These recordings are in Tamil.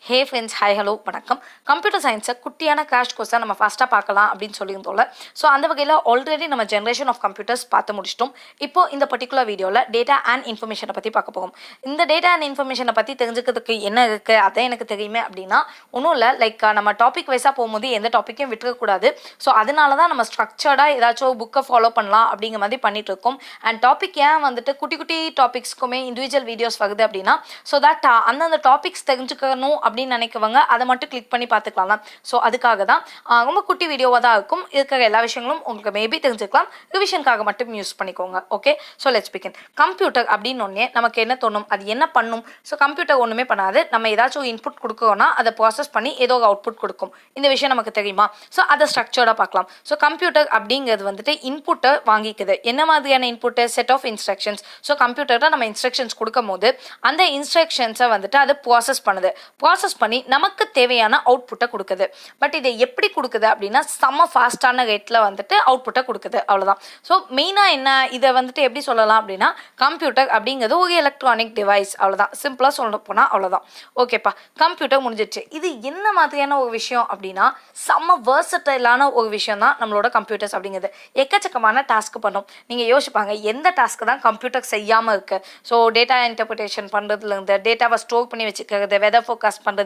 ஹே ஃப்ரெண்ட்ஸ், ஹாய் ஹலோ வணக்கம். கம்ப்யூட்டர் சயின்ஸை குட்டியான கிராஷ் கோர்ஸாக நம்ம ஃபாஸ்ட்டாக பார்க்கலாம் அப்படின்னு சொல்லியிருந்தோம்ல. ஸோ அந்த வகையில் ஆல்ரெடி நம்ம ஜென்ரேஷன் ஆஃப் கம்ப்யூட்டர்ஸ் பார்த்து முடிச்சிட்டோம். இப்போ இந்த பர்டிகுலர் வீடியோவில் டேட்டா அண்ட் இன்ஃபர்மேஷனை பற்றி பார்க்க போகும். இந்த டேட்டா அண்ட் இன்ஃபர்மேஷனை பற்றி தெரிஞ்சுக்கிறதுக்கு என்ன இருக்குது அதே எனக்கு தெரியுமே அப்படின்னா ஒன்றும் இல்லை. லைக் நம்ம டாபிக் வைஸாக போகும்போது எந்த டாப்பிக்கையும் விட்டுறக்கூடாது. ஸோ அதனால தான் நம்ம ஸ்ட்ரக்சர்டாக ஏதாச்சும் புக்கை ஃபாலோ பண்ணலாம் அப்படிங்கிற மாதிரி பண்ணிட்டு இருக்கோம். அண்ட் டாபிக் ஏன் வந்துட்டு குட்டி குட்டி டாபிக்ஸ்க்குமே இண்டிவிஜுவல் வீடியோஸ் வருது அப்படின்னா ஸோ தட் அந்தந்த டாபிக்ஸ் தெரிஞ்சுக்கணும் அப்படின்னு நினைக்கவங்க அதை மட்டும் கிளிக் பண்ணி பார்த்துக்கலாம். ஸோ அதுக்காக தான் ரொம்ப குட்டி வீடியோவாக தான் இருக்கும். இருக்கிற எல்லா விஷயங்களும் உங்களுக்கு மேபி தெரிஞ்சுக்கலாம். ரிவிஷனுக்காக மட்டும் யூஸ் பண்ணிக்கோங்க. Okay, so let's begin. Computer அப்படின்னு ஒன்னே நமக்கு என்ன தோணும், அது என்ன பண்ணும்? ஸோ கம்ப்யூட்டர் ஒன்றுமே பண்ணாது. நம்ம ஏதாச்சும் இன்புட் கொடுக்குறோன்னா அதை ப்ராசஸ் பண்ணி ஏதோ ஒரு அவுட்புட் கொடுக்கும். இந்த விஷயம் நமக்கு தெரியுமா? ஸோ அதை ஸ்ட்ரக்சர்டாக பார்க்கலாம். ஸோ கம்ப்யூட்டர் அப்படிங்கிறது வந்துட்டு இன்புட்டை வாங்கிக்குது. என்ன மாதிரியான input? Set of instructions. So கம்ப்யூட்டர்ல நம்ம இன்ஸ்ட்ரக்ஷன்ஸ் கொடுக்கும் போது அந்த இன்ஸ்ட்ரக்ஷன்ஸை வந்துட்டு அது ப்ராசஸ் பண்ணுது. ப்ராசஸ் பண்ணி நமக்கு தேவையான அவுட்புட்டை கொடுக்குது. பட் இதை எப்படி கொடுக்குது அப்படின்னா செம்ம ஃபாஸ்டான ரேட்டில் வந்துட்டு அவுட்புட்டை கொடுக்குது. அவ்வளோதான். ஸோ மெயினாக என்ன, இதை வந்துட்டு எப்படி சொல்லலாம் அப்படின்னா கம்ப்யூட்டர் அப்படிங்கிறது ஒரு எலக்ட்ரானிக் டிவைஸ். அவ்வளோதான். சிம்பிளாக சொல்ல போனால் அவ்வளோதான். ஓகேப்பா, கம்ப்யூட்டர் முடிஞ்சிடுச்சு. இது என்ன மாதிரியான ஒரு விஷயம் அப்படின்னா செம்ம வேர்சடைலான ஒரு விஷயம் தான் நம்மளோட கம்ப்யூட்டர்ஸ் அப்படிங்கிறது. எக்கச்சக்கமான டாஸ்க் பண்ணும். நீங்கள் யோசிப்பாங்க எந்த டாஸ்க்கு தான் கம்ப்யூட்டர் செய்யாமல் இருக்குது. ஸோ டேட்டா இன்டர்பிரிட்டேஷன் பண்ணுறதுலேருந்து டேட்டாவை ஸ்டோர் பண்ணி வச்சுக்கிறது, வெதர் ஃபோர்காஸ்ட் பண்ணுறது,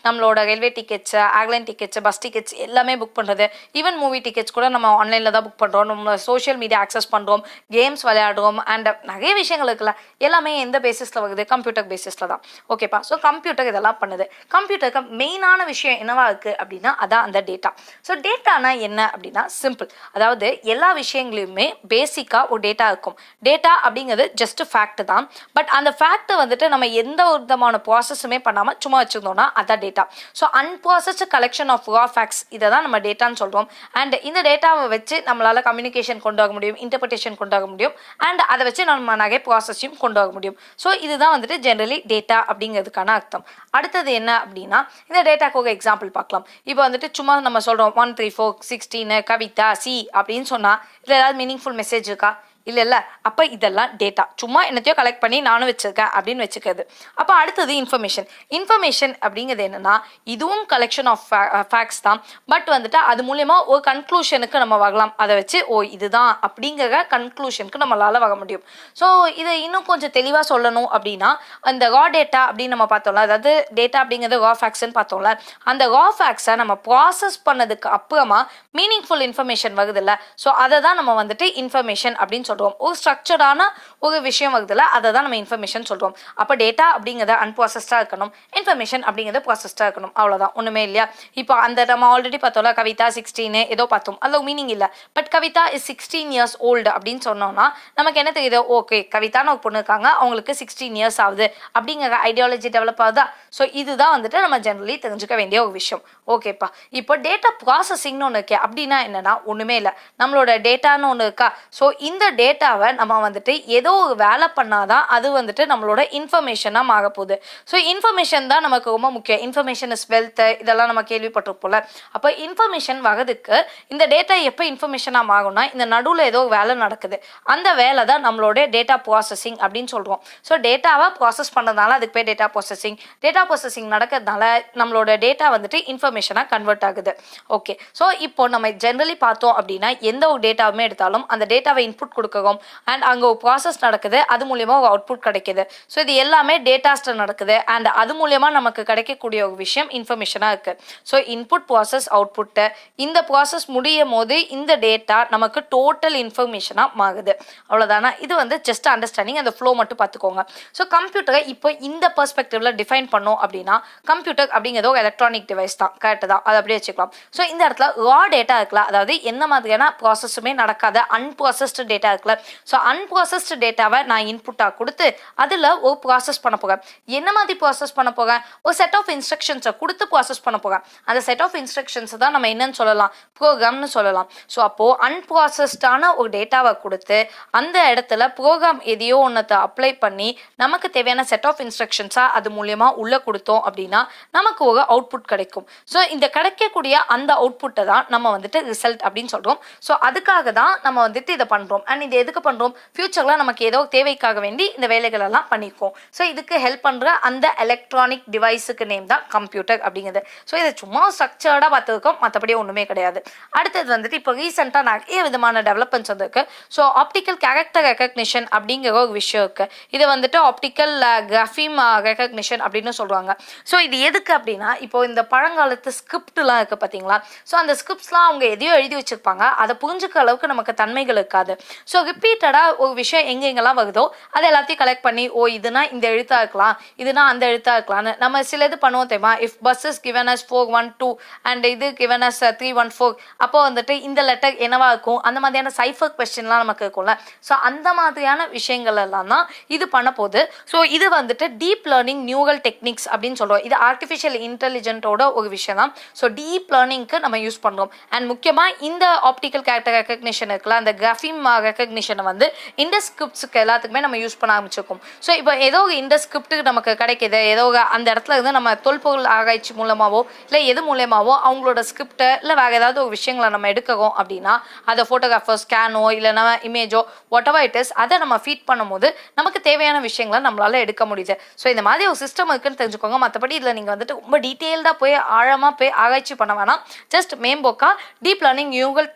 நம்மளோட railway tickets, airline tickets, bus tickets எல்லாமே புக் பண்ணுறது, ஈவன் மூவி டிக்கெட்ஸ் கூட நம்ம ஆன்லைனில் தான் புக் பண்ணுறோம். நம்ம சோஷியல் மீடியா ஆக்சஸ் பண்ணுறோம், கேம்ஸ் விளையாடுறோம், அண்ட் நிறைய விஷயங்கள் இருக்குல்ல. எல்லாமே எந்த பேசிஸில் வருது? கம்ப்யூட்டர் பேசிஸில் தான். ஓகேப்பா, ஸோ கம்ப்யூட்டர் இதெல்லாம் பண்ணுது. கம்ப்யூட்டருக்கு மெயினான விஷயம் என்னவா இருக்குது அப்படின்னா அதான் அந்த டேட்டா. ஸோ டேட்டானா என்ன அப்படின்னா சிம்பிள். அதாவது எல்லா விஷயங்களையுமே பேசிக்காக ஒரு டேட்டா இருக்கும். டேட்டா அப்படிங்கிறது ஜஸ்ட் ஃபேக்ட் தான். பட் அந்த ஃபேக்ட்டை வந்துட்டு நம்ம எந்த விதமான ப்ராசஸுமே பண்ணாமல் சும்மா வச்சுருந்தோம்னா அதான் data. So unprocessed collection of raw facts, இதை தான் நம்ம டேட்டான்னு சொல்கிறோம். அண்ட் இந்த டேட்டாவை வச்சு நம்மளால் கம்யூனிகேஷன் கொண்டு வர முடியும், இன்டர்பிரிட்டேஷன் கொண்டு வர முடியும், அண்ட் அதை வச்சு நம்ம நிறைய ப்ராசஸையும் கொண்டு வர முடியும். ஸோ இதுதான் வந்துட்டு ஜென்ரலி டேட்டா அப்படிங்கிறதுக்கான அர்த்தம். அடுத்தது என்ன அப்படின்னா இந்த டேட்டாக்கு ஒரு எக்ஸாம்பிள் பார்க்கலாம். இப்போ வந்துட்டு சும்மா நம்ம சொல்கிறோம் 1 3 4 16 கவிதா சி அப்படின்னு சொன்னால் இதில் ஏதாவது மீனிங்ஃபுல் மெசேஜ் இருக்கா? இல்லை. அப்போ இதெல்லாம் டேட்டா. சும்மா என்னத்தையோ கலெக்ட் பண்ணி நானும் வச்சுருக்கேன் அப்படின்னு வச்சுக்கிறது. அப்போ அடுத்தது இன்ஃபர்மேஷன். இன்ஃபர்மேஷன் அப்படிங்கிறது என்னென்னா இதுவும் கலெக்ஷன் ஆஃப் ஃபேக்ட்ஸ் தான். பட் வந்துட்டு அது மூலயமா ஒரு கன்க்ளூஷனுக்கு நம்ம வரலாம். அதை வச்சு இதுதான் அப்படிங்கிற கன்க்ளூஷனுக்கு நம்மளால் வர முடியும். ஸோ இதை இன்னும் கொஞ்சம் தெளிவாக சொல்லணும் அப்படின்னா அந்த ரா டேட்டா அப்படின்னு நம்ம பார்த்தோம்ல, அதாவது டேட்டா அப்படிங்கிறது ரா ஃபேக்ட்ஸ்ன்னு பார்த்தோம்ல, அந்த ரா ஃபேக்ட்ஸை நம்ம ப்ராசஸ் பண்ணதுக்கு அப்புறமா மீனிங்ஃபுல் இன்ஃபர்மேஷன் வருதுல்ல, ஸோ அதை தான் நம்ம வந்துட்டு இன்ஃபர்மேஷன் அப்படின்னு சொல்கிறோம். ஒரு ஸ்ட்ரக்சர்டான ஒரு விஷயம் வருதுல, அதை தான் நம்ம இன்ஃபர்மேஷன் சொல்கிறோம். அப்போ டேட்டா அப்படிங்கிறத அன்ப்ராசஸ்டாக இருக்கணும், இன்ஃபர்மேஷன் அப்படிங்கிறது ப்ராசஸ்டாக இருக்கணும். அவ்வளோதான், ஒன்றுமே இல்லையா? இப்போ அந்த நம்ம ஆல்ரெடி பார்த்தோம்ல கவிதா 16 ஏதோ பார்த்தோம், அதில் மீனிங் இல்லை. But Kavitha is 16 years old அப்படின்னு சொன்னோம்னா நமக்கு என்ன தெரியுது? ஓகே, கவிதான்னு ஒரு பொண்ணு இருக்காங்க, அவங்களுக்கு 16 years ஆகுது அப்படிங்கிற ஐடியாலஜி டெவலப் ஆகுதா? ஸோ இதுதான் வந்துட்டு நம்ம ஜென்ரலி தெரிஞ்சுக்க வேண்டிய ஒரு விஷயம். ஓகேப்பா, இப்போ டேட்டா ப்ராசஸிங்னு ஒன்று இருக்கே, அப்படின்னா என்னன்னா ஒன்றுமே இல்லை. நம்மளோட டேட்டான்னு ஒன்று இருக்கா. ஸோ இந்த டேட்டாவை நம்ம வந்துட்டு ஏதோ ஒரு வேலை பண்ணாதான் அது வந்துட்டு நம்மளோட இன்ஃபர்மேஷனாக மாற போகுது. ஸோ இன்ஃபர்மேஷன் தான் நமக்கு ரொம்ப முக்கியம். இன்ஃபர்மேஷன் இஸ் வெல்த், இதெல்லாம் நம்ம கேள்விப்பட்டிருப்போம்ல. அப்போ இன்ஃபர்மேஷன் வரதுக்கு இந்த டேட்டா எப்போ இன்ஃபர்மேஷனாக மாறும்னா இந்த நடுவில் ஏதோ வேலை நடக்குது. அந்த வேலை தான் நம்மளோட டேட்டா ப்ராசஸிங் அப்படின்னு சொல்கிறோம். ஸோ டேட்டாவை ப்ராசஸ் பண்ணுறதுனால அதுக்கு பேர் டேட்டா ப்ராசஸிங். டேட்டா ப்ராசஸிங் நடக்கிறதுனால நம்மளோட டேட்டா வந்துட்டு இன்ஃபர்மேஷனாக கன்வெர்ட் ஆகுது. ஓகே, ஸோ இப்போ நம்ம ஜென்ரலி பார்த்தோம் அப்படின்னா எந்த ஒரு டேட்டாவுமே எடுத்தாலும் அந்த டேட்டாவை இன்புட் கொடுக்குறோம், அண்ட் அங்கே ஒரு ப்ராசஸ் நடக்குது, அது மூலியமாக ஒரு அவுட்புட் கிடைக்குது. ஸோ இது எல்லாமே டேட்டாஸ்ல நடக்குது, அண்ட் அது மூலியமா நமக்கு கிடைக்கக்கூடிய ஒரு விஷயம் இன்ஃபர்மேஷனாக இருக்குது. ஸோ இன்புட் ப்ராசஸ் அவுட்புட்டு, இந்த ப்ராசஸ் முடியும் போது இந்த டேட்டா நமக்கு டோட்டல் இன்ஃபர்மேஷனாக மாறுது. அவ்வளோதானா? இது வந்து ஜஸ்ட் அண்டர்ஸ்டாண்டிங், அந்த ஃப்ளோ மட்டும் பார்த்துக்கோங்க. ஸோ கம்ப்யூட்டரை இப்போ இந்த பெர்ஸ்பெக்டிவ்ல டிஃபைன் பண்ணோம் அப்படின்னா கம்ப்யூட்டர் அப்படிங்கிறது ஒரு எலக்ட்ரானிக் டிவைஸ் தான். கரெக்டு தான், அதை அப்படியே வச்சுக்கலாம். ஸோ இந்த இடத்துல ரா டேட்டா இருக்கலாம், அதாவது என்ன மாதிரியான ப்ராசஸுமே நடக்காத அன்ப்ராசஸ்டு டேட்டா இருக்குல்ல. ஸோ அன்ப்ராசஸ்டு டேட்டாவை நான் இன்புட்டாக கொடுத்து அதில் ஒரு ப்ராசஸ் பண்ண போகிறேன். என்ன மாதிரி ப்ராசஸ் பண்ண போகிறேன்? ஒரு செட் ஆஃப் இன்ஸ்ட்ரக்ஷன்ஸை கொடுத்து ப்ராசஸ் பண்ண போகிறேன். அந்த செட் ஆஃப் இன்ஸ்ட்ரக்ஷன்ஸை தான் நம்ம என்னன்னு சொல்லலாம்? ப்ரோக்ராம்னு சொல்லலாம். ஸோ அப்போது அன்ப்ராசஸ்டான ஒரு டேட்டாவை கொடுத்து அந்த இடத்துல ப்ரோக்ராம் எதையோ ஒன்றத்தை அப்ளை பண்ணி நமக்கு தேவையான செட் ஆஃப் இன்ஸ்ட்ரக்ஷன்ஸாக அது மூலயமா உள்ளே கொடுத்தோம் அப்படின்னா நமக்கு ஒரு அவுட்புட் கிடைக்கும். ஸோ இந்த கிடைக்கக்கூடிய அந்த அவுட்புட்டை தான் நம்ம வந்துட்டு ரிசல்ட் அப்படின்னு சொல்கிறோம். ஸோ அதுக்காக தான் நம்ம வந்துட்டு இதை பண்ணுறோம். அண்ட் இது எதுக்கு பண்ணுறோம், ஃபியூச்சரில் நமக்கு ஏதோ தேவைக்காக வேண்டி இந்த வேலைகள் எல்லாம் பண்ணியிருக்கோம். ஸோ இதுக்கு ஹெல்ப் பண்ணுற அந்த எலக்ட்ரானிக் டிவைஸுக்கு நேம் தான் கம்ப்யூட்டர் அப்படிங்கிறது. ஸோ இதை சும்மா ஸ்ட்ரக்சர்டாக பார்த்துருக்கோம், மற்றபடி ஒன்றுமே கிடையாது. அடுத்தது வந்துட்டு இப்போ ரீசெண்டாக நிறைய விதமான டெவலப்மெண்ட்ஸ் வந்துருக்கு. ஸோ ஆப்டிக்கல் கேரக்டர் ரெகக்னிஷன் அப்படிங்கிற ஒரு விஷயம் இருக்குது. இது வந்துட்டு ஆப்டிக்கல் கிராஃபிம் ரெகக்னிஷன் அப்படின்னு சொல்கிறாங்க. ஸோ இது எதுக்கு அப்படின்னா, இப்போ இந்த பழங்காலத்து ஸ்கிரிப்ட்லாம் இருக்குது பார்த்தீங்களா, ஸோ அந்த ஸ்கிரிப்ட்ஸ்லாம் அவங்க எதையோ எழுதி வச்சுருப்பாங்க, அதை புரிஞ்சுக்க அளவுக்கு நமக்கு தன்மைகள் இருக்காது. ஸோ ரிப்பீட்டடாக ஒரு விஷயம் எங்கெங்கெல்லாம் வருதோ அதை எல்லாத்தையும் கலெக்ட் பண்ணி, ஓ இதுனா இந்த எழுத்தாக இருக்கலாம், இதுனா அந்த எழுத்தாக இருக்கலாம்னு நம்ம சில இது பண்ணுவோம் தெரியுமா. If bus is given as 412 and இது கிவன் அஸ் 314, அப்போ வந்துட்டு இந்த லெட்டர் என்னவா இருக்கும், அந்த மாதிரியான சைஃபர் கொஸ்டின்லாம் நமக்கு இருக்கும்ல. ஸோ அந்த மாதிரியான விஷயங்கள் எல்லாம் தான் இது பண்ண போகுது. ஸோ இது வந்துட்டு டீப் லேர்னிங் நியூரல் டெக்னிக்ஸ் அப்படின்னு சொல்கிறோம். இது ஆர்டிஃபிஷியல் இன்டெலிஜென்ட்டோட ஒரு விஷயம் தான். ஸோ டீப் லேர்னிங்க்கு நம்ம யூஸ் பண்ணுறோம். அண்ட் முக்கியமாக இந்த ஆப்டிக்கல் கேரக்டர் ரெகக்னிஷன் இருக்குல்ல, அந்த கிராஃபிம் ரெகக்னிஷனை வந்து இந்த ஸ்கிரிப்ட்ஸுக்கு எல்லாத்துக்குமே நம்ம யூஸ் பண்ண ஆரம்பிச்சிருக்கோம். ஸோ இப்போ ஏதோ இந்த ஸ்கிரிப்ட்டுக்கு நமக்கு கிடைக்கிது, ஏதோ அந்த இடத்துல இருந்து நம்ம தொல்பொருள் ஆராய்ச்சி மூலமாகவோ இல்லை எது மூலமாகவோ அவங்களோட ஸ்கிரிப்டை இல்லை வேறு ஏதாவது ஒரு விஷயங்களை நம்ம எடுக்கிறோம் அப்படின்னா, அதை ஃபோட்டோகிராஃபர் ஸ்கேனோ இல்லை நம்ம இமேஜோ வாட் எவர் இட் இஸ், அதை நம்ம ஃபீட் பண்ணும்போது நமக்கு தேவையான விஷயங்களை நம்மளால் எடுக்க முடியுது. ஸோ இந்த மாதிரி ஒரு சிஸ்டம் இருக்குன்னு தெரிஞ்சுக்கோங்க. மற்றபடி இதில் நீங்கள் வந்துட்டு ரொம்ப டீட்டெயில்டாக போய் ஆழமாக போய் ஆராய்ச்சி பண்ண வேணாம். ஜஸ்ட் மேம்போக்கா டீப் லேர்னிங் நியூரல்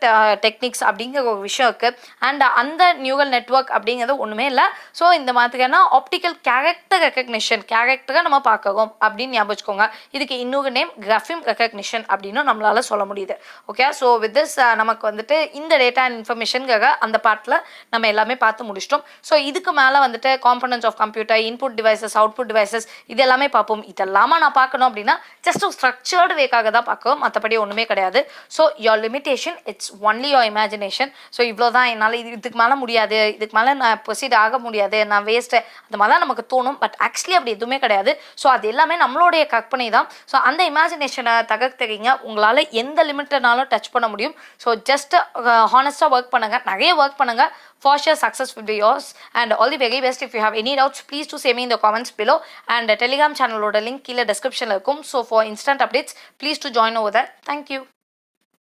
டெக்னிக்ஸ் அப்படிங்கிற ஒரு விஷயம் இருக்குது. அண்ட் அந்த நியூரல் நெட்வொர்க் அப்படிங்கிறது ஒன்றுமே இல்லை. ஸோ இந்த மாதிரியான ஆப்டிக்கல் கேரக்டர் ரெகக்னிஷன், கேரக்டரை நம்ம பார்க்குறோம் அப்படின்னு ஞாபகம் வச்சுக்கோங்க. இதுக்கு இன்னொரு நேம் கிராஃபிம் ரெகக்னிஷன் அப்படின்னு நம்மளால சொல்ல முடியுது. ஓகே, ஸோ வித் திஸ் நமக்கு வந்துட்டு இந்த டேட்டா அண்ட் இன்ஃபர்மேஷன்காக அந்த பார்ட்டில் நம்ம எல்லாமே பார்த்து முடிச்சிட்டோம். ஸோ இதுக்கு மேலே வந்துட்டு components of computer, input devices, output devices, இது எல்லாமே பார்ப்போம். இதெல்லாமா நான் பார்க்கணும் அப்படின்னா ஜஸ்ட் ஒரு ஸ்ட்ரக்சர்டு வேக்காக தான் பார்க்கும், மற்றபடி ஒன்றுமே கிடையாது. So your limitation it's only your imagination. So இவ்வளோ தான், என்னால் இதுக்கு மேலே முடியாது, இதுக்கு மேலே நான் ப்ரொசீட் ஆக முடியாது, நான் வேஸ்ட்டு, அந்த மாதிரி தான் நமக்கு தோணும். பட் ஆக்சுவலி அப்படி எதுவுமே கிடையாது. ஸோ அது எல்லாமே நம்மளுடைய கற்பனை தான். ஸோ அந்த இமேஜினேஷனை தகர்த்துறீங்க, உங்களால் எந்த லிமிட்னாலும் டச் பண்ண முடியும். ஸோ ஜஸ்ட் ஹானஸ்ட்டாக ஒர்க் பண்ணுங்கள், நிறைய ஒர்க் பண்ணுங்கள். For sure success will be yours, and all the very best. If you have any doubts, please do say me in the comments below, and Telegram channel oda link kila description la irukum. So for instant updates, please to join over there. Thank you.